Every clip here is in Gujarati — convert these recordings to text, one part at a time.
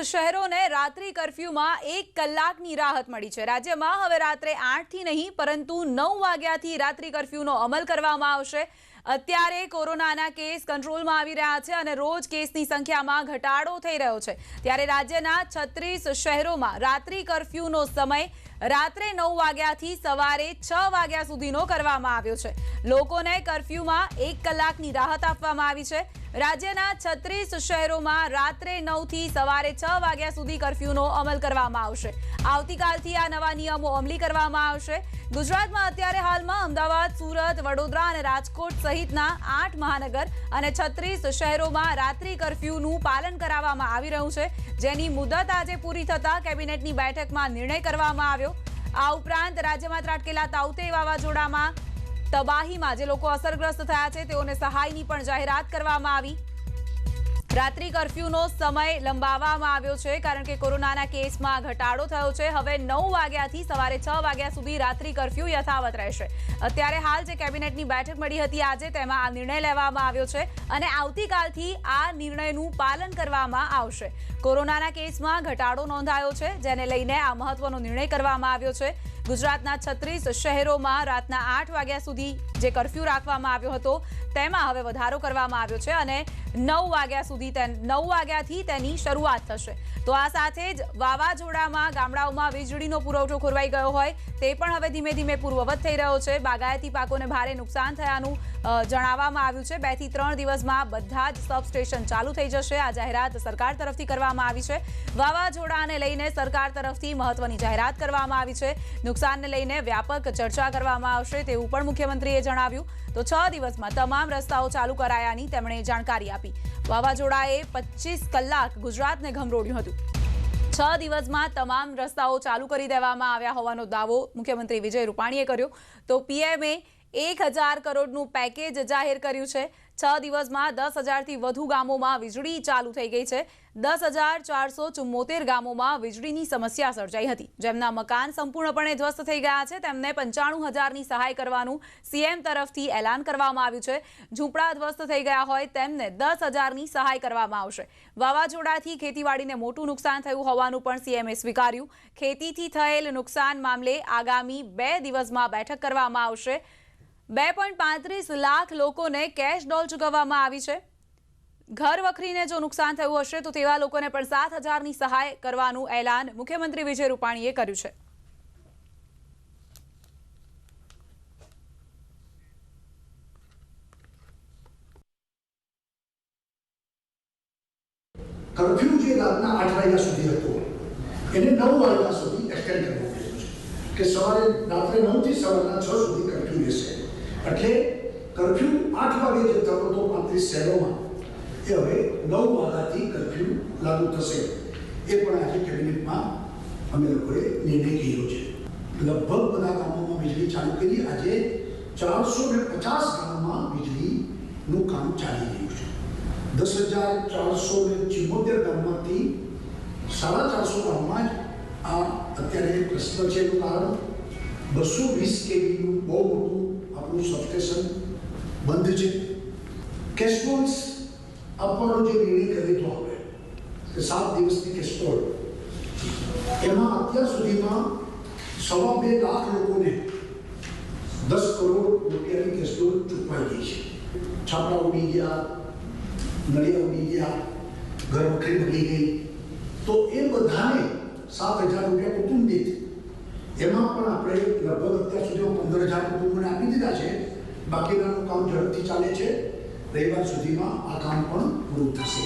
શહેરોને રાત્રિ કર્ફ્યુમાં 1 કલાકની રાહત મળી છે। રાજ્યમાં હવે રાત્રે 8 થી નહીં પરંતુ 9 વાગ્યાથી રાત્રિ કર્ફ્યુનો અમલ કરવામાં આવશે। અત્યારે કોરોનાના કેસ કંટ્રોલમાં આવી રહ્યા છે અને રોજ કેસની સંખ્યામાં ઘટાડો થઈ રહ્યો છે। ત્યારે રાજ્યના 36 શહેરોમાં રાત્રિ કર્ફ્યુનો સમય રાત્રે 9 વાગ્યાથી સવારે 6 વાગ્યા સુધીનો કરવામાં આવ્યો છે। લોકોને કર્ફ્યુમાં 1 કલાકની રાહત આપવામાં આવી છે। રાજ્યના 36 શહેરોમાં રાત્રે 9 થી સવારે 6 વાગ્યા સુધી કર્ફ્યુનો અમલ કરવામાં આવશે। આવતીકાલથી આ નવા નિયમો અમલી કરવામાં આવશે। ગુજરાતમાં અત્યારે હાલમાં અમદાવાદ, સુરત, વડોદરા અને રાજકોટ સહિતના 8 મહાનગર અને 36 શહેરોમાં રાત્રિ કર્ફ્યુનું પાલન કરાવવામાં આવી રહ્યું છે, જેની મુદત આજે પૂરી થતા કેબિનેટની બેઠકમાં નિર્ણય કરવામાં આવ્યો। આ ઉપરાંત રાજ્યમાં ત્રાટકેલા તાઉતે વાવાઝોડામાં તબાહીમાં જે લોકો અસરગ્રસ્ત થયા છે તેઓને સહાયની પણ જાહેરાત કરવામાં આવી। રાત્રિ કર્ફ્યુનો સમય લંબાવવામાં આવ્યો છે કારણ કે કોરોનાના કેસમાં ઘટાડો થયો છે। હવે 9 વાગ્યાથી સવારે 6 વાગ્યા સુધી રાત્રિ કર્ફ્યુ યથાવત રહેશે। અત્યારે હાલ જે કેબિનેટની બેઠક મળી હતી આજે, તેમાં આ નિર્ણય લેવામાં આવ્યો છે અને આવતીકાલથી આ નિર્ણયનું પાલન કરવામાં આવશે। કોરોનાના કેસમાં ઘટાડો નોંધાયો છે, જેને લઈને આ મહત્વનો નિર્ણય કરવામાં આવ્યો છે। ગુજરાતના 36 શહેરોમાં રાતના 8 વાગ્યા સુધી જે કર્ફ્યુ રાખવામાં આવ્યો હતો તેમાં હવે વધારો કરવામાં આવ્યો છે અને 9 વાગ્યા સુધી 9 વાગ્યાથી તેની શરૂઆત થશે। તો આ સાથે જ વાવાઝોડામાં ગામડાઓમાં વીજળીનો પુરવઠો ખોરવાઈ ગયો હોય તે પણ હવે ધીમે ધીમે પૂર્વવત થઈ રહ્યો છે। બાગાયતી પાકોને ભારે નુકસાન થયાનું જણાવવામાં આવ્યું છે। 2 થી 3 દિવસમાં બધા જ સબસ્ટેશન ચાલુ થઈ જશે। આ જાહેરાત સરકાર તરફથી કરવામાં આવી છે। વાવાઝોડાને લઈને સરકાર તરફથી મહત્વની જાહેરાત કરવામાં આવી છે। નુકસાનને લઈને વ્યાપક ચર્ચા કરવામાં આવશે તેવું પણ મુખ્યમંત્રીએ જણાવ્યું। તો 6 દિવસમાં તમામ રસ્તાઓ ચાલુ કરાયાની તેમણે જાણકારી આપી। વાવાઝોડાએ 25 કલાક ગુજરાતને ઘમરોળ્યું હતું। 6 દિવસમાં તમામ રસ્તાઓ ચાલુ કરી દેવામાં આવ્યા હોવાનો દાવો મુખ્યમંત્રી વિજય રૂપાણીએ કર્યો। તો પીએમએ 1000 કરોડનું પેકેજ જાહેર કર્યું છે। 6 દિવસમાં 10,000થી વધુ ગામોમાં વીજળી ચાલુ થઈ ગઈ છે। 10,474 ગામોમાં વીજળીની સમસ્યા સર્જાઈ હતી। જેમના મકાન સંપૂર્ણપણે ધ્વસ્ત થઈ ગયા છે તેમને 95,000ની સહાય કરવાનું સીએમ તરફથી એલાન કરવામાં આવ્યું છે। ઝૂંપડા ધ્વસ્ત થઈ ગયા હોય તેમને 10,000ની સહાય કરવામાં આવશે। વાવાઝોડાથી ખેતીવાડીને મોટું નુકસાન થયું હોવાનું પણ સીએમએ સ્વીકાર્યું। ખેતીથી થયેલ નુકસાન મામલે આગામી 2 દિવસમાં બેઠક કરવામાં આવશે। 2.35 લાખ લોકોને કેશ ડોલ ચૂકવવામાં આવી છે। ઘર વખરીને જો નુકસાન થયું હશે તો તેવા લોકોને પણ 7,000ની સહાય કરવાનું એલાન મુખ્યમંત્રી વિજય રૂપાણીએ કર્યું છે। કર્ફ્યુ જે રાતના 8 વાગ્યા સુધી હતો એને 9 વાગ્યા સુધી એક્સટેન્ડ કરવામાં આવ્યો છે કે સવારે રાત્રે 9 થી સવારના 6 સુધી કર્ફ્યુ રહેશે। એટલે કર્ફ્યુ 8 વાગે જે થતો હતો 35 શહેરોમાં એ હવે 9 વાગ્યાથી કર્ફ્યુ લાગુ થશે। એ પણ આજે કેબિનેટમાં અમે લોકોએ નિર્ણય કર્યો છે। લગભગ બધા ગામોમાં વીજળી ચાલુ કરી। આજે 450 ગામોમાં વીજળીનું કામ ચાલી રહ્યું છે। 10,474 ગામમાંથી 450 ગામમાં જ આ અત્યારે પ્રશ્ન છે। એનું કારણ 220 કેવીનું બહુ મોટું આપણું સબસ્ટેશન બંધ છે। કેશબોલ્સ આપવાનો જે નિર્ણય કર્યો હવે કે 7 દિવસની કેશબોલ, એમાં અત્યાર સુધીમાં 2.25 લાખ લોકોને 10 કરોડ રૂપિયાની કેશબોલ ચૂકવાઈ ગઈ છે। છાપરા ઉડી ગયા, નળિયા ઉડી ગયા, ઘર વખરી બગડી ગઈ, તો એ બધાને 7,000 રૂપિયા કુટુંબ દીઠ, એમાં પણ આપણે લગભગ અત્યાર સુધીમાં 15,000 કુટુંબોને આપી દીધા છે। બાકીનાનું કામ ઝડપથી ચાલે છે। રવિવાર સુધીમાં આ કામ પણ પૂરું થશે।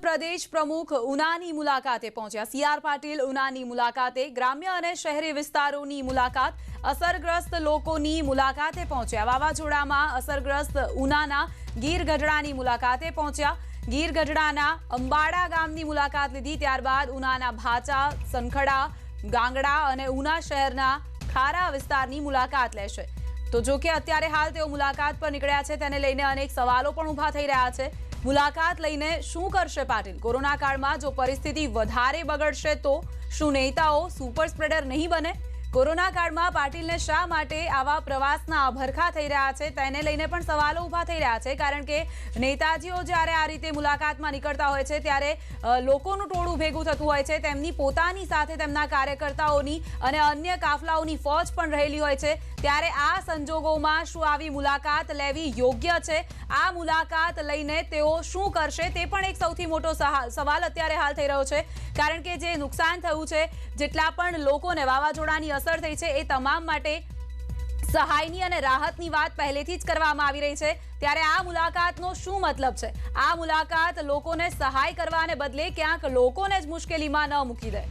પ્રદેશ પ્રમુખ ઉનાની મુલાકાતે પહોંચ્યા। સીઆર પાટીલ ઉનાની મુલાકાતે, ગ્રામ્ય અને શહેરી વિસ્તારોની મુલાકાત, અસરગ્રસ્ત લોકોની મુલાકાતે પહોંચ્યા। વાવાઝોડામાં અસરગ્રસ્ત ઉનાના ગીર ગઢડાની મુલાકાતે પહોંચ્યા। ગીર ગઢડાના અંબાડા ગામની મુલાકાત લીધી। ત્યારબાદ ઉનાના ભાચા, સનખડા, ગાંગડા અને ઉના શહેરના ખારા વિસ્તારની મુલાકાત લેશે। તો જો કે અત્યારે હાલ તેઓ મુલાકાત પર નીકળ્યા છે, તેને લઈને અનેક સવાલો પણ ઊભા થઈ રહ્યા છે। મુલાકાત લઈને શું કરશે પાટીલ? કોરોના કાળમાં જો પરિસ્થિતિ વધારે બગડશે તો શું નેતાઓ સુપર સ્પ્રેડર નહીં બને? કોરોના કાળમાં પાટીલને શા માટે આવા પ્રવાસના અભરખા થઈ રહ્યા છે તેને લઈને પણ સવાલો ઊભા થઈ રહ્યા છે, કારણ કે નેતાજીઓ જ્યારે આ રીતે મુલાકાતમાં નીકળતા હોય છે ત્યારે લોકોનું ટોળું ભેગું થતું હોય છે, તેમની પોતાની સાથે તેમના કાર્યકર્તાઓની અને અન્ય કાફલાઓની ફોજ પણ રહેલી હોય છે। ત્યારે આ સંજોગોમાં શું આવી મુલાકાત લેવી યોગ્ય છે? આ મુલાકાત લઈને તેઓ શું કરશે તે પણ એક સૌથી મોટો સવાલ અત્યારે હાલ થઈ રહ્યો છે, કારણ કે જે નુકસાન થયું છે, જેટલા પણ લોકોને વાવાઝોડાની અસર થઈ છે, એ તમામ માટે સહાયની અને રાહતની વાત પહેલેથી જ કરવામાં આવી રહી છે। ત્યારે આ મુલાકાતનો શું મતલબ છે? આ મુલાકાત લોકોને સહાય કરવાને બદલે ક્યાંક લોકોને જ મુશ્કેલીમાં ન મૂકી દે।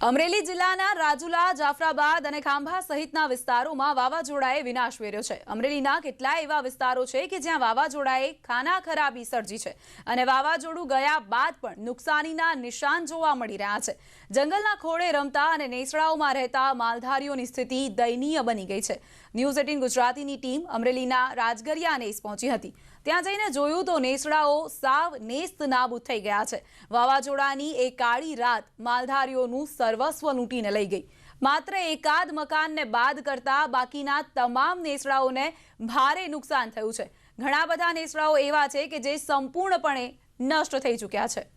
અમરેલી જિલ્લાના રાજુલા, જાફરાબાદ અને ખાંભા સહિતના વિસ્તારોમાં વાવાઝોડાએ વિનાશ વેર્યો છે। અમરેલીના કેટલાય એવા વિસ્તારો છે કે જ્યાં વાવાઝોડાએ ખાના ખરાબી સર્જી છે અને વાવાઝોડું ગયા બાદ પણ નુકસાનીના નિશાન જોવા મળી રહ્યા છે। જંગલના ખોળે રમતા અને નેસડાઓમાં રહેતા માલધારીઓની સ્થિતિ દયનીય બની ગઈ છે। ન્યૂઝ 18 ગુજરાતીની ટીમ અમરેલીના રાજગરિયા નેસ પહોંચી હતી। ત્યાં જઈને જોયું તો નેસડાઓ સાવ નેસ્ત નાબૂદ થઈ ગયા છે। વાવાઝોડાની એ કાળી રાત માલધારીઓનું સર્વસ્વ લૂંટીને લઈ ગઈ। માત્ર એકાદ મકાનને બાદ કરતા બાકીના તમામ નેસડાઓને ભારે નુકસાન થયું છે। ઘણા બધા નેસડાઓ એવા છે કે જે સંપૂર્ણપણે નષ્ટ થઈ ચૂક્યા છે।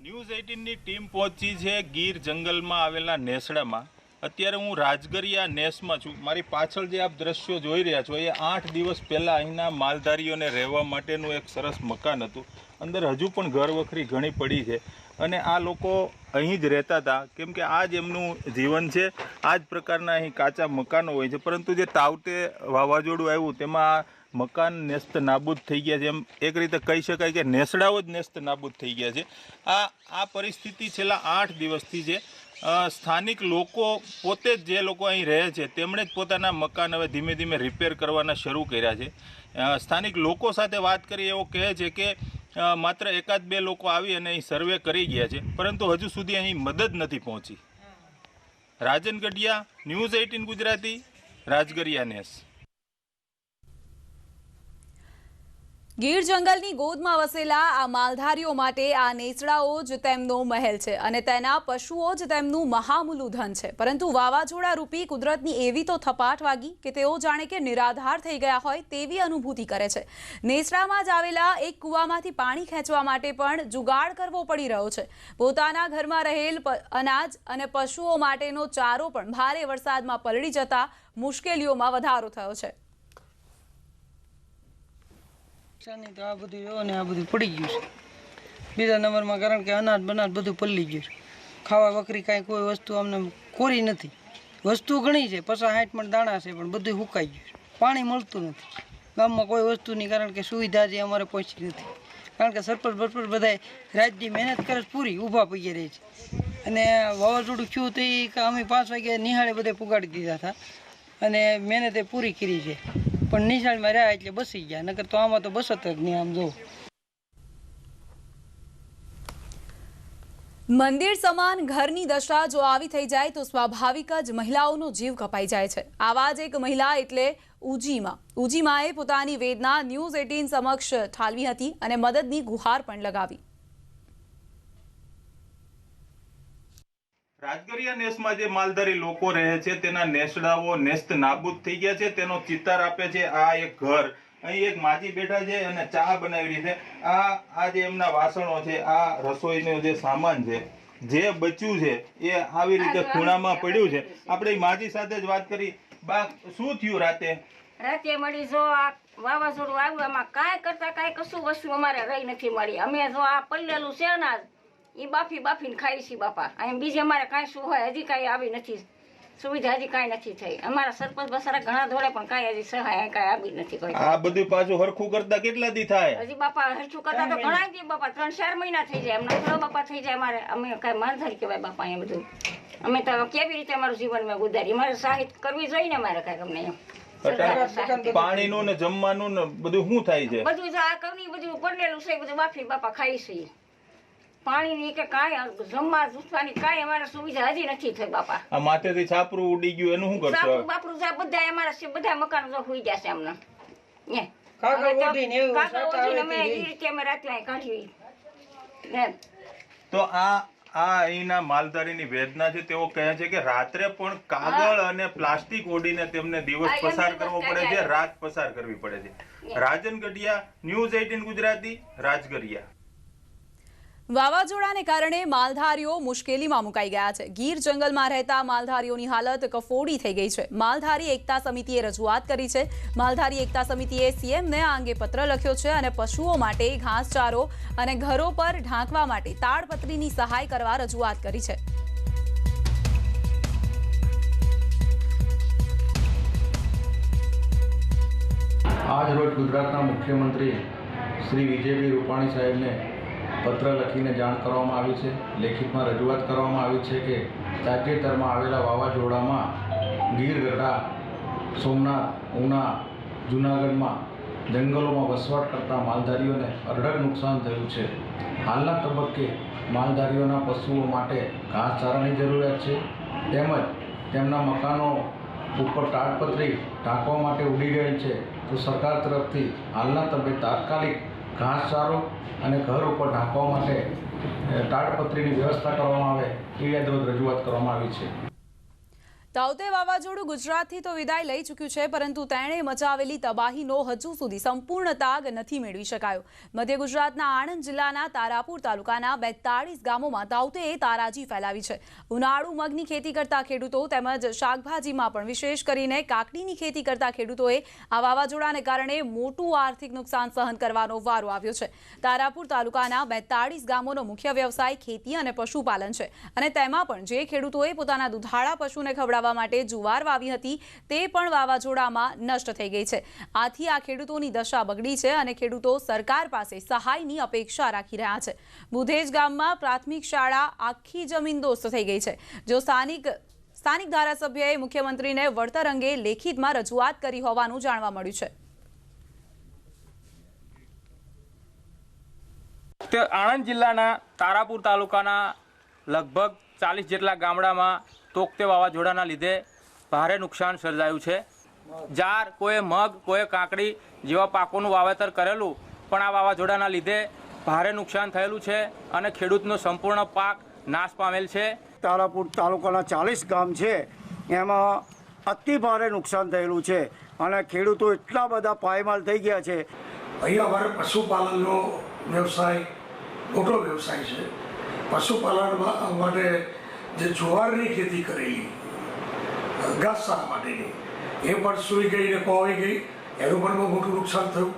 ન્યૂઝ 18ની ટીમ પહોંચી છે ગીર જંગલમાં આવેલા નેસડામાં। અત્યારે હું રાજગરિયા નેસમાં છું। મારી પાછળ જે આપ દ્રશ્યો જોઈ રહ્યા છો એ 8 દિવસ પહેલાં અહીંના માલધારીઓને રહેવા માટેનું એક સરસ મકાન હતું। અંદર હજુ પણ ઘર વખરી ઘણી પડી છે અને આ લોકો અહીં જ રહેતા હતા, કેમ કે આ જ એમનું જીવન છે। આ જ પ્રકારના અહીં કાચા મકાનો હોય છે, પરંતુ જે તાવતે વાવાઝોડું આવ્યું તેમાં મકાન નેસ્ત નાબૂદ થઈ ગયા છે। એમ એક રીતે કહી શકાય કે નેસડાઓ જ નેસ્ત નાબૂદ થઈ ગયા છે। આ પરિસ્થિતિ છેલ્લા 8 દિવસથી છે। સ્થાનિક લોકો પોતે જ, જે લોકો અહીં રહે છે, તેમણે જ પોતાના મકાન હવે ધીમે ધીમે રિપેર કરવાના શરૂ કર્યા છે। સ્થાનિક લોકો સાથે વાત કરી એવો કહે છે કે માત્ર એકાદ બે લોકો આવી અને અહીં સર્વે કરી ગયા છે, પરંતુ હજુ સુધી અહીં મદદ નથી પહોંચી। રાજન ગઢિયા, ન્યૂઝ 18 ગુજરાતી, રાજગરિયા નેસ। ગીર જંગલની ગોદમાં વસેલા આ માલધારીઓ માટે આ નેસડાઓ જ તેમનો મહેલ છે અને તેના પશુઓ જ તેમનું મહામૂલું ધન છે। પરંતુ વાવાઝોડા રૂપી કુદરતની એવી તો થપાટ વાગી કે તેઓ જાણે કે નિરાધાર થઈ ગયા હોય તેવી અનુભૂતિ કરે છે। નેસડામાં જ આવેલા એક કૂવામાંથી પાણી ખેંચવા માટે પણ જુગાડ કરવો પડી રહ્યો છે। પોતાના ઘરમાં રહેલ અનાજ અને પશુઓ માટેનો ચારો પણ ભારે વરસાદમાં પલળી જતા મુશ્કેલીઓમાં વધારો થયો છે। તો આ બધું જો ને આ બધું પડી ગયું છે બીજા નંબરમાં, કારણ કે અનાજ બનાજ બધું પલળી ગયું છે। ખાવા વખરી કાંઈ કોઈ વસ્તુ અમને કોરી નથી। વસ્તુ ઘણી છે, 50-60 મણ દાણા છે, પણ બધું સુકાઈ ગયું છે। પાણી મળતું નથી ગામમાં કોઈ વસ્તુની, કારણ કે સુવિધા જે અમારે પહોંચી નથી। કારણ કે સરપંચ બરપંચ બધા રાતની મહેનત કરે પૂરી ઊભા પૈકી રહે છે। અને વાવાઝોડું થયું તો એ અમે 5 વાગે નિહાળે બધે પુગાડી દીધા હતા અને મહેનતે પૂરી કરી છે, પણ નિશાળમાં રહ્યા એટલે બસી ગયા, નકર તો આમાં તો બસત જ નહીં। આમ જો મંદિર સમાન ઘરની દશા જો આવી થઈ જાય તો સ્વાભાવિક જ મહિલાઓનો જીવ કપાઈ જાય છે। આવા જ એક મહિલા એટલે ઉજીમાએ પોતાની વેદના ન્યૂઝ 18 સમક્ષ ઠાલવી હતી અને મદદની ગુહાર પણ લગાવી। રાજગરિયા નેસમાં જે માલધારી લોકો રહે છે તેના નેસડાઓ નેસ્ત નાબૂદ થઈ ગયા છે, તેનો ચિતાર આપે છે આ એક ઘર। અહીં એક માજી બેઠા છે અને ચા બનાવી છે। આ જે એમના વાસણો છે, આ રસોઈનો જે સામાન છે, જે બચ્યું છે એ આવી રીતે ખૂણામાં પડ્યું છે। આપણે માજી સાથે જ વાત કરી। બા, શું થયું રાતે? રાતે મળી જો આ વાવાઝોડું આવ્યું, આમાં કાંઈ કરતા કાંઈ કશું વસ્તુ અમારે રહી નથી મળી। અમે જો આ પલ્લેલું છે ને એ બાફીને ખાઈ છીએ બાપા। અહીં બીજે અમારે કાંઈ શું હોય હજી કાંઈ આવી નથી સુવિધા, હજી કાંઈ નથી થઈ। અમારા સરપંચ બસારા ઘણા દોડે પણ કાંઈ હજી સહાય કાંઈ આવી નથી કોઈ। આ બધું પાછું હરખું કરતા કેટલા દી થાય? હજી બાપા હરખું કરતા તો ઘણા દી બાપા 3-4 મહિના થઈ જાય એમના થોડો બાપા થઈ જાય। અમારે અમે કાંઈ માલધારી કહેવાય બાપા અહીંયા બધું। અમે તો કેવી રીતે અમારું જીવન મેં ગુજારી, અમારે સહાય કરવી જોઈએ ને અમારે કાંઈક અમને એમ। પાણીનું ને જમવાનું ને બધું શું થાય છે? બધું આ કવની બધું પડેલું છે, બધું બાફી બાપા ખાઈ છીએ। પાણીની કે કાંઈ જમવા જૂથવાની કાંઈ અમારે સુવિધા હજી નથી થઈ બાપા। આ માથેથી છાપરું ઉડી ગયું એનું શું કરશો? બાપરું બધા અમારા છે, બધા મકાનો જો હોઈ જશે અમને। કાગળ ઓઢીને એવું કાગળ ઓઢીને અમે એ રીતે અમે રાતે કાઢી ને તો આ અહીંના માલધારીની વેદના છે. તેઓ કહે છે કે રાત્રે પણ કાગળ અને પ્લાસ્ટિક ઓઢીને તેમને દિવસ પસાર કરવો પડે છે, રાત પસાર કરવી પડે છે. રાજન ગઢિયા, ન્યૂઝ 18 ગુજરાતી, રાજગરિયા. વાવાઝોડાને કારણે માલધારીઓ મુશ્કેલીમાં મુકાઈ ગયા છે. ગીર જંગલમાં રહેતા માલધારીઓની હાલત કફોડી થઈ ગઈ છે. માલધારી એકતા સમિતિએ રજૂઆત કરી છે. માલધારી એકતા સમિતિએ સીએમને આ અંગે પત્ર લખ્યો છે અને પશુઓ માટે ઘાસચારો અને ઘરો પર ઢાંકવા માટે તાડપત્રીની સહાય કરવા રજૂઆત કરી છે. આજ રોજ ગુજરાતના મુખ્યમંત્રી શ્રી વિજયભાઈ રૂપાણી સાહેબને પત્ર લખીને જાણ કરવામાં આવી છે. લેખિતમાં રજૂઆત કરવામાં આવી છે કે તાજેતરમાં આવેલા વાવાઝોડામાં ગીર ગઢડા, સોમનાથ, ઉના, જૂનાગઢમાં જંગલોમાં વસવાટ કરતા માલધારીઓને અઢળક નુકસાન થયું છે. હાલના તબક્કે માલધારીઓના પશુઓ માટે ઘાસચારાની જરૂરિયાત છે, તેમજ તેમના મકાનો ઉપર તાડપત્રી ઢાંકવા માટે ઉડી ગયેલ છે. તો સરકાર તરફથી હાલના તબક્કે તાત્કાલિક ઘાસચારો અને ઘર ઉપર ઢાંકવા માટે તાડપત્રીની વ્યવસ્થા કરવામાં આવે એવી રજૂઆત કરવામાં આવી છે. તાઉતે વાવાઝોડું ગુજરાતથી તો વિદાય લઈ ચૂક્યું છે, પરંતુ તેણે મચાવેલી તબાહીનો હજુ સુધી સંપૂર્ણ તાગ નથી મેળવી શકાયો. મધ્ય ગુજરાતના આણંદ જિલ્લાના તારાપુર તાલુકાના 42 ગામોમાં તાઉતેએ તારાજી ફેલાવી છે. ઉનાળુ મગની ખેતી કરતા ખેડૂતો તેમજ શાકભાજીમાં પણ વિશેષ કરીને કાકડીની ખેતી કરતા ખેડૂતોએ આ વાવાઝોડાને કારણે મોટું આર્થિક નુકસાન સહન કરવાનો વારો આવ્યો છે. તારાપુર તાલુકાના 42 ગામોનો મુખ્ય વ્યવસાય ખેતી અને પશુપાલન છે અને તેમાં પણ જે ખેડૂતોએ પોતાના દુધાળા પશુને ખવડાવવા માટે જુવાર વાવી હતી તે પણ વાવાઝોડામાં નષ્ટ થઈ ગઈ છે. આથી આ ખેડૂતોની દશા બગડી છે અને ખેડૂતો સરકાર પાસે સહાયની અપેક્ષા રાખી રહ્યા છે. બુધેજ ગામમાં પ્રાથમિક શાળા આખી જમીનદોસ્ત થઈ ગઈ છે. જો સ્થાનિક ધારાસભ્યએ મુખ્યમંત્રીને વળતર અંગે લેખિતમાં રજૂઆત કરી હોવાનું જાણવા મળ્યું છે. આણંદ જિલ્લાના તારાપુર તાલુકાના લગભગ 40 જેટલા ગામડામાં તોકતે વાવાઝોડાના લીધે ભારે નુકસાન સર્જાયું છે. જાર, કોઈ મગ, કોઈ કાકડી જેવા પાકોનું વાવેતર કરેલું પણ આ વાવાઝોડાના લીધે ભારે નુકસાન થયેલું છે અને ખેડૂતનો સંપૂર્ણ પાક નાશ પામેલ છે. તારાપુર તાલુકાના 40 ગામ છે, એમાં અતિ ભારે નુકસાન થયેલું છે અને ખેડૂતો એટલા બધા પાયમાલ થઈ ગયા છે. અહીંયા અમારે પશુપાલનનો વ્યવસાય મોટો વ્યવસાય છે. પશુપાલન માટે જે જુવારની ખેતી કરેલી ઘાસચારા માટેની એ પણ સૂઈ ગઈ ને કોવાઈ ગઈ, એનું પણ બહુ મોટું નુકસાન થયું.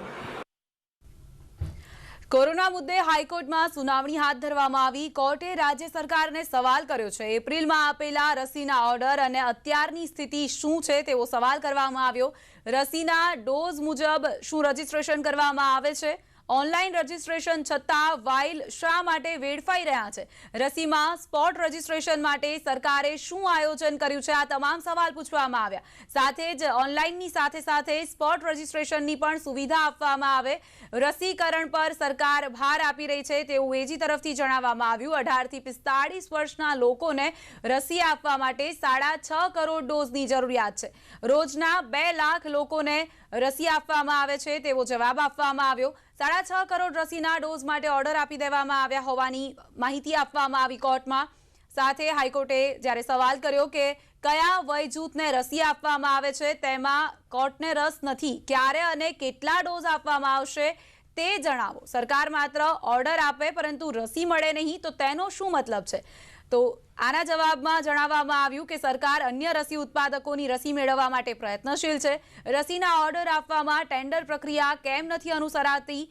કોરોના મુદ્દે હાઈકોર્ટમાં સુનાવણી હાથ ધરવામાં આવી. કોર્ટે રાજ્ય સરકારને સવાલ કર્યો છે. એપ્રિલમાં આપેલા રસીના ઓર્ડર અને અત્યારની સ્થિતિ શું છે તેવો સવાલ કરવામાં આવ્યો. રસીના ડોઝ મુજબ શું રજીસ્ટ્રેશન કરવામાં આવે છે? ઓનલાઈન રજીસ્ટ્રેશન છતાં વાઇલ શા માટે વેડફાઈ રહ્યા છે? રસીમાં સ્પોટ રજીસ્ટ્રેશન માટે સરકારે શું આયોજન કર્યું છે? આ તમામ સવાલ પૂછવામાં આવ્યા. સાથે જ ઓનલાઈનની સાથે સાથે સ્પોટ રજીસ્ટ્રેશનની પણ સુવિધા આપવામાં આવે. રસીકરણ પર સરકાર ભાર આપી રહી છે તેવું એજી તરફથી જણાવવામાં આવ્યું. 18 થી 45 વર્ષના લોકોને રસી આપવા માટે 6.5 કરોડ ડોઝની જરૂરિયાત છે. રોજના 2 લાખ લોકોને રસી આપવામાં આવે છે તેવો જવાબ આપવામાં આવ્યો. 6.5 કરોડ રસીના ડોઝ માટે ઓર્ડર આપી દેવામાં આવ્યા હોવાની માહિતી આપવામાં આવી કોર્ટમાં. સાથે હાઈકોર્ટે જ્યારે સવાલ કર્યો કે કયા વય જૂથને રસી આપવામાં આવે છે તેમાં કોર્ટને રસ નથી. ક્યારે અને કેટલા ડોઝ આપવામાં આવશે તે જણાવો. સરકાર માત્ર ઓર્ડર આપે પરંતુ રસી મળે નહીં તો તેનો શું મતલબ છે? તો આના જવાબમાં જણાવવામાં આવ્યું કે સરકાર અન્ય રસી ઉત્પાદકોની રસી મેળવવા માટે પ્રયત્નશીલ છે. રસીના ઓર્ડર આપવામાં ટેન્ડર પ્રક્રિયા કેમ નથી અનુસરાતી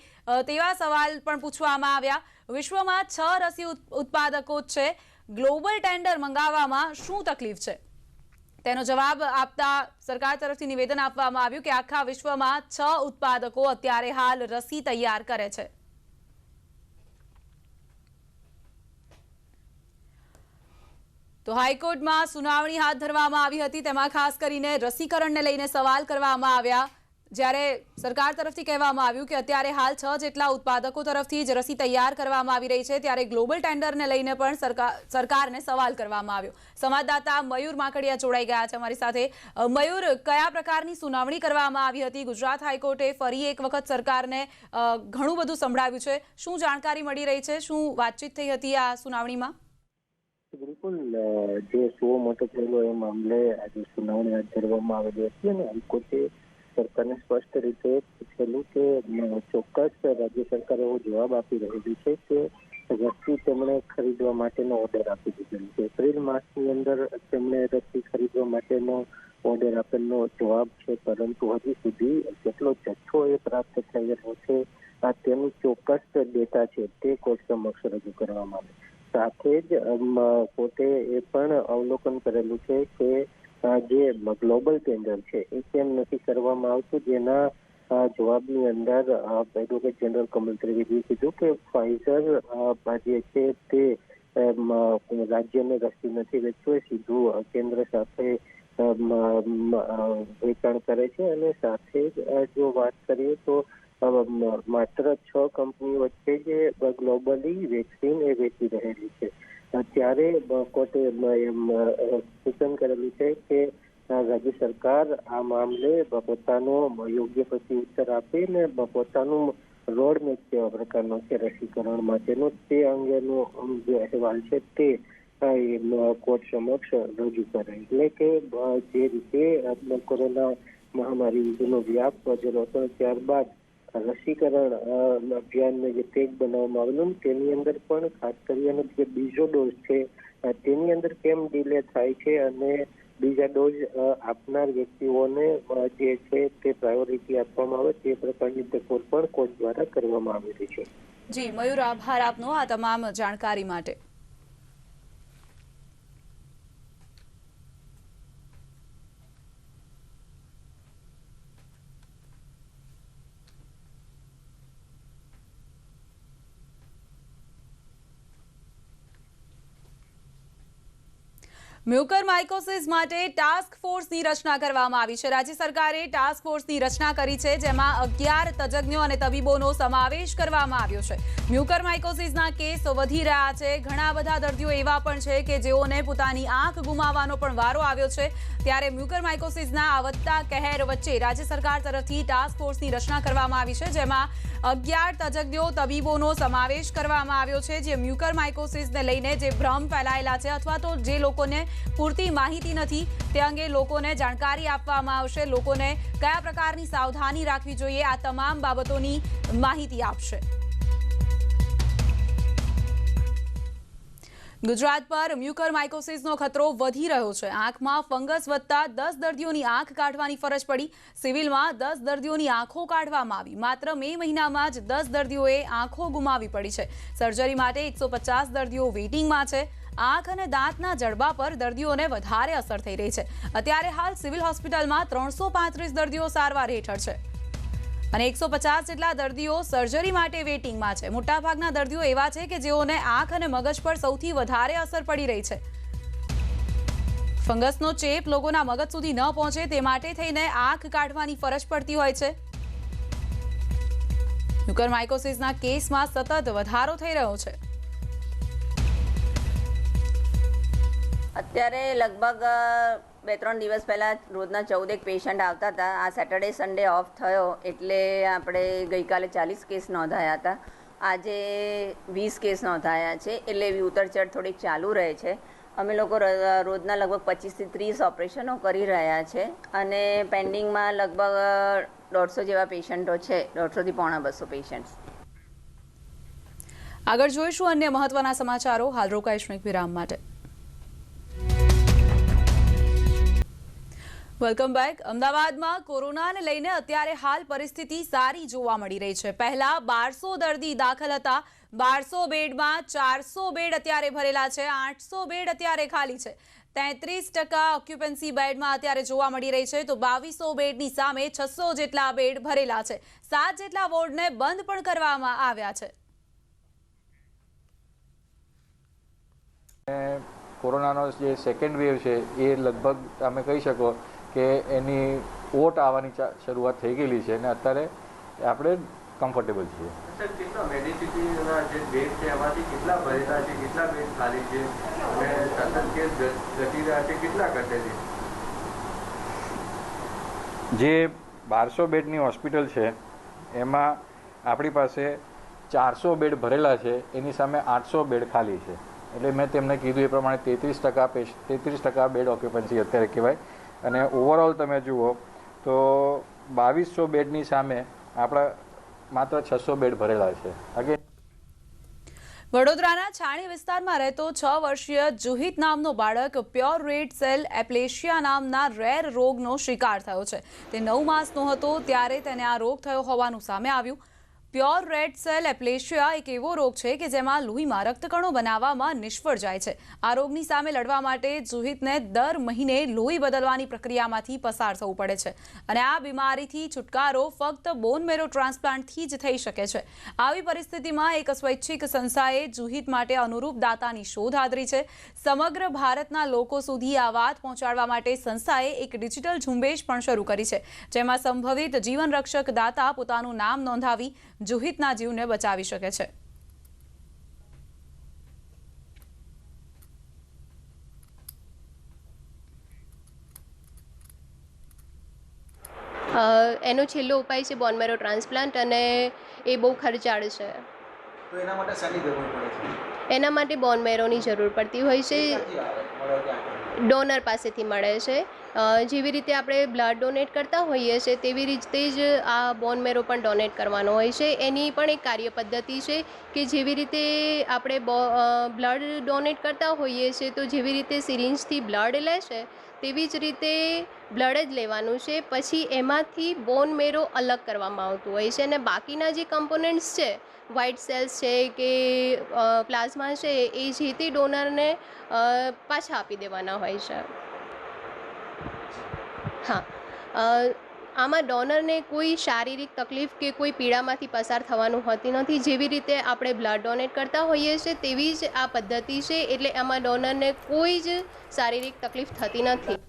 તેવા સવાલ પણ પૂછવામાં આવ્યા. વિશ્વમાં 6 રસી ઉત્પાદકો છે. ગ્લોબલ ટેન્ડર મંગાવવામાં શું તકલીફ છે? તેનો જવાબ આપતા સરકાર તરફથી નિવેદન આપવામાં આવ્યું કે આખા વિશ્વમાં 6 ઉત્પાદકો અત્યારે હાલ રસી તૈયાર કરે છે. તો હાઈકોર્ટમાં સુનાવણી હાથ ધરવામાં આવી હતી. તેમાં ખાસ કરીને રસીકરણને લઈને સવાલ કરવામાં આવ્યા. જ્યારે સરકાર તરફથી કહેવામાં આવ્યું કે અત્યારે હાલ 6 જેટલા ઉત્પાદકો તરફથી જ રસી તૈયાર કરવામાં આવી રહી છે, ત્યારે ગ્લોબલ ટેન્ડરને લઈને પણ સરકારને સવાલ કરવામાં આવ્યો. સંવાદદાતા મયુર માકડિયા જોડાઈ ગયા છે અમારી સાથે. મયુર, કયા પ્રકારની સુનાવણી કરવામાં આવી હતી? ગુજરાત હાઈકોર્ટે ફરી એક વખત સરકારને ઘણું બધું સંભળાવ્યું છે. શું જાણકારી મળી રહી છે? શું વાતચીત થઈ હતી આ સુનાવણીમાં? બિલકુલ, જે 100 મોટો થયેલો એ મામલે આજે સુનાવણી હાથ ધરવામાં આવેલી હતી અને હાઈકોર્ટે સરકારને સ્પષ્ટ રીતે પૂછેલું કે ચોક્કસ રાજ્ય સરકાર એવો જવાબ આપી રહેલી છે કે રસી તેમણે ખરીદવા માટેનો ઓર્ડર આપી દીધેલો છે. એપ્રિલ માસની અંદર તેમણે રસી ખરીદવા માટેનો ઓર્ડર આપેલો જવાબ છે, પરંતુ હજી સુધી કેટલો જથ્થો એ પ્રાપ્ત થયેલો છે તેનું ચોક્કસ ડેટા છે તે કોર્ટ સમક્ષ રજૂ કરવામાં આવે. સાથે જ કોર્ટે એ પણ અવલોકન કરેલું છે કે જે ગ્લોબલ ટેન્ડર છે એ કેમ નથી કરવામાં આવતું, જેના જવાબની અંદર એડવોકેટ જનરલ કમલ ત્રિવેદીએ કીધું કે ફાઇઝર જે છે તે રાજ્યને રસી નથી વેચતું, સીધું કેન્દ્ર સાથે વેચાણ કરે છે. અને સાથે જ જો વાત કરીએ તો માત્ર 6 કંપનીઓ વચ્ચે જે ગ્લોબલી વેક્સિન એ વેચી રહેલી છે. ત્યારે કોર્ટે સૂચન કરેલું છે કે રાજ્ય સરકાર આ મામલે પોતાનો યોગ્ય પ્રત્યુત્તર આપીને પોતાનું રોડ મેપ કેવા પ્રકારનો છે રસીકરણ માટેનો તે અંગેનો જે અહેવાલ છે તે કોર્ટ સમક્ષ રજૂ કરે. એટલે કે જે રીતે કોરોના મહામારી વિશેનો વ્યાપ વધેલો હતો ત્યારબાદ રસીકરણ અભિયાનને જે પેક બનાવવામાં આવેલું તેની અંદર પણ ખાસ કરીને જે બીજો ડોઝ છે તેની અંદર કેમ ડિલે થાય છે અને બીજા ડોઝ આપનાર વ્યક્તિઓને જે છે તે પ્રાયોરિટી આપવામાં આવે તે પ્રકારની તકોર પણ કોર્ટ દ્વારા કરવામાં આવેલી છે. જી મયુર, આભાર આપનો આ તમામ જાણકારી માટે. મ્યુકરમાઇકોસિસ માટે ટાસ્ક ફોર્સની રચના કરવામાં આવી છે. રાજ્ય સરકારે ટાસ્ક ફોર્સની રચના કરી છે, જેમાં 11 તજજ્ઞો અને તબીબોનો સમાવેશ કરવામાં આવ્યો છે. મ્યુકરમાઇકોસિસના કેસ વધી રહ્યા છે. ઘણા બધા દર્દીઓ એવા પણ છે કે જેઓને પોતાની આંખ ગુમાવવાનો પણ વારો આવ્યો છે. ત્યારે મ્યુકરમાઇકોસિસના આ વધતા કહેર વચ્ચે રાજ્ય સરકાર તરફથી ટાસ્ક ફોર્સની રચના કરવામાં આવી છે, જેમાં 11 તજજ્ઞો તબીબોનો સમાવેશ કરવામાં આવ્યો છે, જે મ્યુકરમાઇકોસિસને લઈને જે ભ્રમ ફેલાયેલા છે અથવા તો જે લોકોને પૂરતી માહિતી નથી તે અંગે લોકોને જાણકારી આપવામાં આવશે. લોકોને કયા પ્રકારની સાવધાની રાખવી જોઈએ આ તમામ બાબતોની માહિતી આપશે. ગુજરાત પર મ્યુકરમાઇકોસિસનો ખતરો વધી રહ્યો છે. આંખમાં ફંગસ વધતા 10 દર્દીઓની આંખ કાઢવાની ફરજ પડી. સિવિલમાં 10 દર્દીઓની આંખો કાઢવામાં આવી. માત્ર મે મહિનામાં જ 10 દર્દીઓએ આંખો ગુમાવી પડી છે. સર્જરી માટે 150 દર્દીઓ વેઇટિંગમાં છે. આંખ અને દાંતના જડબા પર દર્દીઓને વધારે અસર થઈ રહી છે. અત્યારે હાલ સિવિલ હોસ્પિટલમાં 335 દર્દીઓ સારવાર હેઠળ છે અને 150 જેટલા દર્દીઓ સર્જરી માટે વેઇટિંગમાં છે. મોટાભાગના દર્દીઓ એવા છે કે જેઓને આંખ અને મગજ પર સૌથી વધારે અસર પડી રહી છે. ફંગસનો ચેપ લોકોના મગજ સુધી ન પહોંચે તે માટે થઈને આંખ કાઢવાની ફરજ પડતી હોય છે. મ્યુકરમાઇકોસિસના કેસમાં સતત વધારો થઈ રહ્યો છે. અત્યારે લગભગ 2-3 દિવસ પહેલાં રોજના 14 પેશન્ટ આવતા હતા. આ સેટરડે સન્ડે ઓફ થયો એટલે આપણે ગઈકાલે 40 કેસ નોંધાયા હતા. આજે 20 કેસ નોંધાયા છે, એટલે એવી ઉતરચઢ થોડીક ચાલુ રહે છે. અમે લોકો રોજના લગભગ 25 થી 30 ઓપરેશનો કરી રહ્યા છે અને પેન્ડિંગમાં લગભગ 150 જેવા પેશન્ટો છે, 150 થી પોણા 200 પેશન્ટ્સ. આગળ જોઈશું અન્ય મહત્વના સમાચારો. હાલ રોકાઈશું એક વિરામ માટે. Welcome back. અમદાવાદમાં કોરોનાને લઈને અત્યારે હાલ પરિસ્થિતિ સારી જોવા મળી રહી છે. પહેલા 1200 દર્દી દાખલ હતા. 1200 બેડમાં 400 બેડ અત્યારે ભરેલા છે. 800 બેડ અત્યારે ખાલી છે. 33% ઓક્યુપન્સી બેડમાં અત્યારે જોવા મળી રહી છે. તો 2200 બેડની સામે 600 જેટલા બેડ ભરેલા છે. 7 જેટલા વોર્ડને બંધ પણ કરવામાં આવ્યા છે. કોરોનાનો જે સેકન્ડ વેવ છે એ લગભગ તમે કહી શકો કે એની ઓટ આવવાની શરૂઆત થઈ ગયેલી છે અને અત્યારે આપણે કમ્ફર્ટેબલ છીએ. સર, કેટલા મેડિસિટીના જે બેડ છે એમાંથી કેટલા ભરેલા છે, કેટલા બેડ ખાલી છે અને સતત કેસ ઘટી રહ્યા છે, કેટલા ઘટે છે? જે 1200 બેડની હોસ્પિટલ છે એમાં આપણી પાસે 400 બેડ ભરેલા છે, એની સામે 800 બેડ ખાલી છે. એટલે મેં તેમને કીધું એ પ્રમાણે 33% બેડ ઓક્યુપન્સી અત્યારે કહેવાય. અને ઓવરઓલ તમે જુઓ તો 2200 બેડની સામે આપણા માત્ર 600 બેડ ભરેલા છે. વડોદરાના છાણી વિસ્તારમાં રહેતો 6 વર્ષીય જુહિત નામનો બાળક પ્યોર રેડ સેલ એપ્લેશિયા નામના રેર રોગનો શિકાર થયો છે. તે 9 માસનો હતો ત્યારે તેને આ રોગ થયો હોવાનું સામે આવ્યું. પ્યોર રેડ સેલ એપ્લેશિયા એક એવો રોગ છે કે જેમાં લોહીમાં રક્તકણો બનાવવામાં નિષ્ફળ જાય છે. આ રોગની સામે લડવા માટે જુહિતને દર મહિને લોહી બદલવાની પ્રક્રિયામાંથી પસાર થવું પડે છે અને આ બીમારીથી છુટકારો ફક્ત બોન મેરો ટ્રાન્સપ્લાન્ટથી જ થઈ શકે છે. આવી પરિસ્થિતિમાં એક સ્વૈચ્છિક સંસ્થાએ જુહિત માટે અનુરૂપ દાતાની શોધ આદરી છે. સમગ્ર ભારતના લોકો સુધી આ વાત પહોંચાડવા માટે સંસ્થાએ એક ડિજિટલ ઝુંબેશ પણ શરૂ કરી છે, જેમાં સંભવિત જીવનરક્ષક દાતા પોતાનું નામ નોંધાવી જુહિતના જીવને બચાવી શકે છે. એનો છેલ્લો ઉપાય છે બોન મેરો ટ્રાન્સપ્લાન્ટ અને એ બહુ ખર્ચાળ છે. તો એના માટે શેની જરૂર પડે છે? એના માટે બોન મેરોની જરૂર પડતી હોય છે. ડોનર પાસેથી મળે છે. જેવી રીતે આપણે બ્લડ ડોનેટ કરતા હોઈએ છીએ તેવી રીતે જ આ બોન મેરો પણ ડોનેટ કરવાનો હોય છે. એની પણ એક કાર્ય પદ્ધતિ છે કે જેવી રીતે આપણે બ્લડ ડોનેટ કરતા હોઈએ છીએ તો જેવી રીતે સિરિંજથી બ્લડ લે છે તેવી જ રીતે બ્લડ જ લેવાનું છે. પછી એમાંથી બોન મેરો અલગ કરવામાં આવતું હોય છે અને બાકીના જે કમ્પોનન્ટ્સ છે, વ્હાઇટ સેલ્સ છે કે પ્લાઝમા છે, એ જે તે ડોનરને પાછા આપી દેવાના હોય છે. હા, આમાં ડોનરને કોઈ શારીરિક તકલીફ કે કોઈ પીડામાંથી પસાર થવાનું હોતી નથી. જેવી રીતે આપણે બ્લડ ડોનેટ કરતા હોઈએ છીએ તેવી જ આ પદ્ધતિ છે. એટલે આમાં ડોનરને કોઈ જ શારીરિક તકલીફ થતી નથી.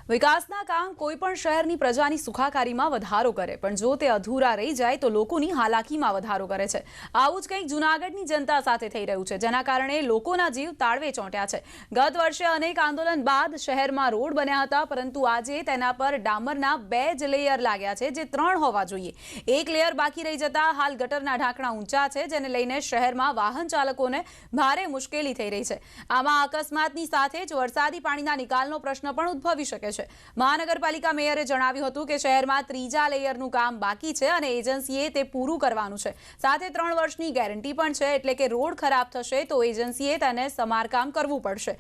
વિકાસના કામ કોઈ પણ શહેરની પ્રજાની સુખાકારીમાં વધારો કરે, પણ જો તે અધૂરા રહી જાય તો લોકોની હાલાકીમાં વધારો કરે છે. આવું જ કંઈક જૂનાગઢની જનતા સાથે થઈ રહ્યું છે, જેના કારણે લોકોના જીવ તાળવે ચોંટ્યા છે. ગત વર્ષે અનેક આંદોલન બાદ શહેરમાં રોડ બન્યા હતા, પરંતુ આજે તેના પર ડામરના 2 જ લેયર લાગ્યા છે, જે 3 હોવા જોઈએ. એક લેયર બાકી રહી જતા હાલ ગટરના ઢાંકણા ઊંચા છે, જેને લઈને શહેરમાં વાહન ચાલકોને ભારે મુશ્કેલી થઈ રહી છે. આમાં અકસ્માતની સાથે જ વરસાદી પાણીના નિકાલનો પ્રશ્ન પણ ઉદ્ભવી શકે છે. મહાનગરપાલિકા મેયરે જણાવ્યું હતું કે શહેરમાં 3જા લેયરનું કામ બાકી છે અને એજન્સીએ તે પૂરું કરવાનું છે. સાથે 3 વર્ષની ગેરંટી પણ છે, એટલે કે રોડ ખરાબ થશે તો એજન્સીએ તેને સમારકામ કરવું પડશે.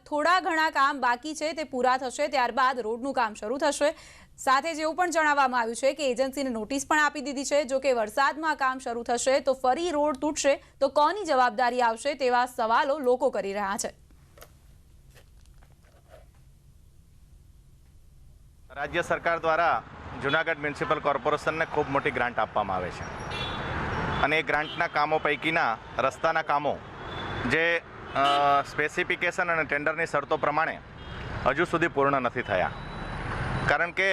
થોડા ઘણા કામ બાકી છે તે પૂરા થશે, ત્યારબાદ રોડનું કામ શરૂ થશે. સાથે જ એવું પણ જણાવવામાં આવ્યું છે કે એજન્સીને નોટિસ પણ આપી દીધી છે. જો કે વરસાદમાં કામ શરૂ થશે તો ફરી રોડ તૂટશે તો કોની જવાબદારી આવશે તેવા સવાલો લોકો કરી રહ્યા છે. રાજ્ય સરકાર દ્વારા જૂનાગઢ મ્યુનિસિપલ કોર્પોરેશનને ખૂબ મોટી ગ્રાન્ટ આપવામાં આવે છે અને એ ગ્રાન્ટના કામો પૈકીના રસ્તાના કામો જે સ્પેસિફિકેશન અને ટેન્ડરની શરતો પ્રમાણે હજુ સુધી પૂર્ણ નથી થયા. કારણ કે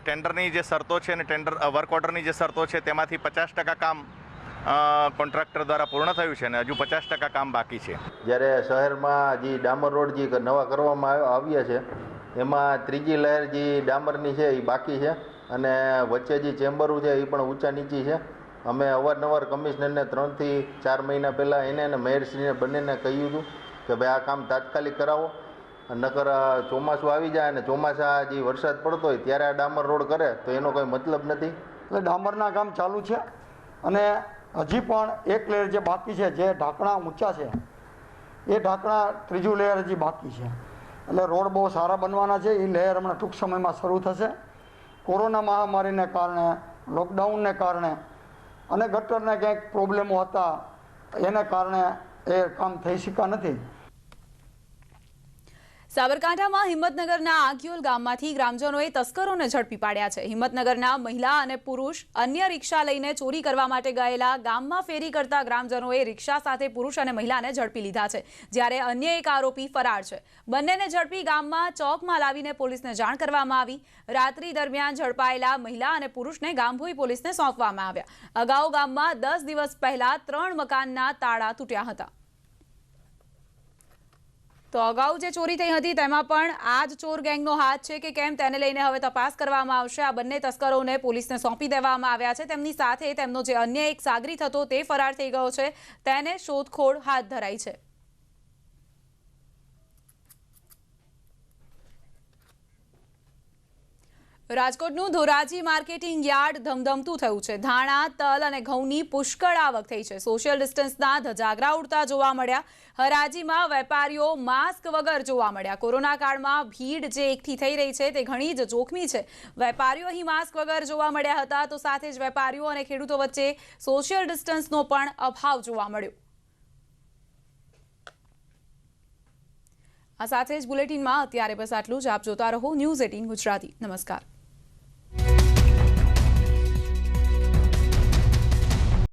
ટેન્ડરની જે શરતો છે અને વર્ક ઓર્ડરની જે શરતો છે તેમાંથી 50% કામ કોન્ટ્રાક્ટર દ્વારા પૂર્ણ થયું છે અને હજુ 50% કામ બાકી છે. જ્યારે શહેરમાં જે ડામર રોડ જે નવા કરવામાં આવ્યા છે એમાં 3જી લહેર જે ડામરની છે એ બાકી છે અને વચ્ચે જે ચેમ્બરો છે એ પણ ઊંચા નીચી છે. અમે અવારનવાર કમિશનરને 3 થી 4 મહિના પહેલાં એને અને મેયરશ્રીને બંનેને કહ્યું હતું કે ભાઈ આ કામ તાત્કાલિક કરાવો, નકર ચોમાસું આવી જાય અને ચોમાસા જે વરસાદ પડતો હોય ત્યારે આ ડામર રોડ કરે તો એનો કોઈ મતલબ નથી. એટલે ડામરના કામ ચાલુ છે અને હજી પણ એક લેયર જે બાકી છે, જે ઢાંકણા ઊંચા છે એ ઢાંકણા 3જું લેયર હજી બાકી છે. એટલે રોડ બહુ સારા બનવાના છે. એ લેયર હમણાં ટૂંક સમયમાં શરૂ થશે. કોરોના મહામારીને કારણે, લોકડાઉનને કારણે અને ગટરના ક્યાંક પ્રોબ્લેમો હતા એને કારણે એ કામ થઈ શક્યા નથી. સાબરકાંઠામાં હિંમતનગરના આગિયોલ ગામમાંથી ગ્રામજનોએ તસ્કરોને ઝડપી પાડ્યા છે. હિંમતનગરના મહિલા અને પુરુષ અન્ય રિક્ષા લઈને ચોરી કરવા માટે ગયેલા ગામમાં ફેરી કરતા ગ્રામજનોએ રિક્ષા સાથે પુરુષ અને મહિલાને ઝડપી લીધા છે, જ્યારે અન્ય એક આરોપી ફરાર છે. બંનેને ઝડપી ગામમાં ચોકમાં લાવીને પોલીસને જાણ કરવામાં આવી. રાત્રિ દરમિયાન ઝડપાયેલા મહિલા અને પુરુષને ગામભોઈ પોલીસને સોંપવામાં આવ્યા. અગાઉ ગામમાં 10 દિવસ પહેલા 3 મકાનના તાળા તૂટ્યા હતા. તો અગાઉ જે ચોરી થઈ હતી તેમાં પણ આ જ ચોર ગેંગનો હાથ છે કે કેમ તેને લઈને હવે તપાસ કરવામાં આવશે. આ બંને તસ્કરોને પોલીસને સોંપી દેવામાં આવ્યા છે. તેમની સાથે તેમનો જે અન્ય એક સાગરીત હતો તે ફરાર થઈ ગયો છે. તેને શોધખોળ હાથ ધરાઈ છે. રાજકોટનું ધોરાજી માર્કેટિંગ યાર્ડ ધમધમતું થયું છે. ધાણા, તલ અને ઘઉંની પુષ્કળ આવક થઈ છે. સોશિયલ ડિસ્ટન્સના ધજાગરા ઉડતા જોવા મળ્યા. હરાજીમાં વેપારીઓ માસ્ક વગર જોવા મળ્યા. કોરોના કાળમાં ભીડ જે એકઠી થઈ રહી છે તે ઘણી જ જોખમી છે. વેપારીઓ અહીં માસ્ક વગર જોવા મળ્યા હતા, તો સાથે જ વેપારીઓ અને ખેડૂતો વચ્ચે સોશિયલ ડિસ્ટન્સનો પણ અભાવ જોવા મળ્યો. આ સાથે જ બુલેટિનમાં અત્યારે બસ આટલું જ. આપ જોતા રહો ન્યૂઝ 18 ગુજરાતી. નમસ્કાર.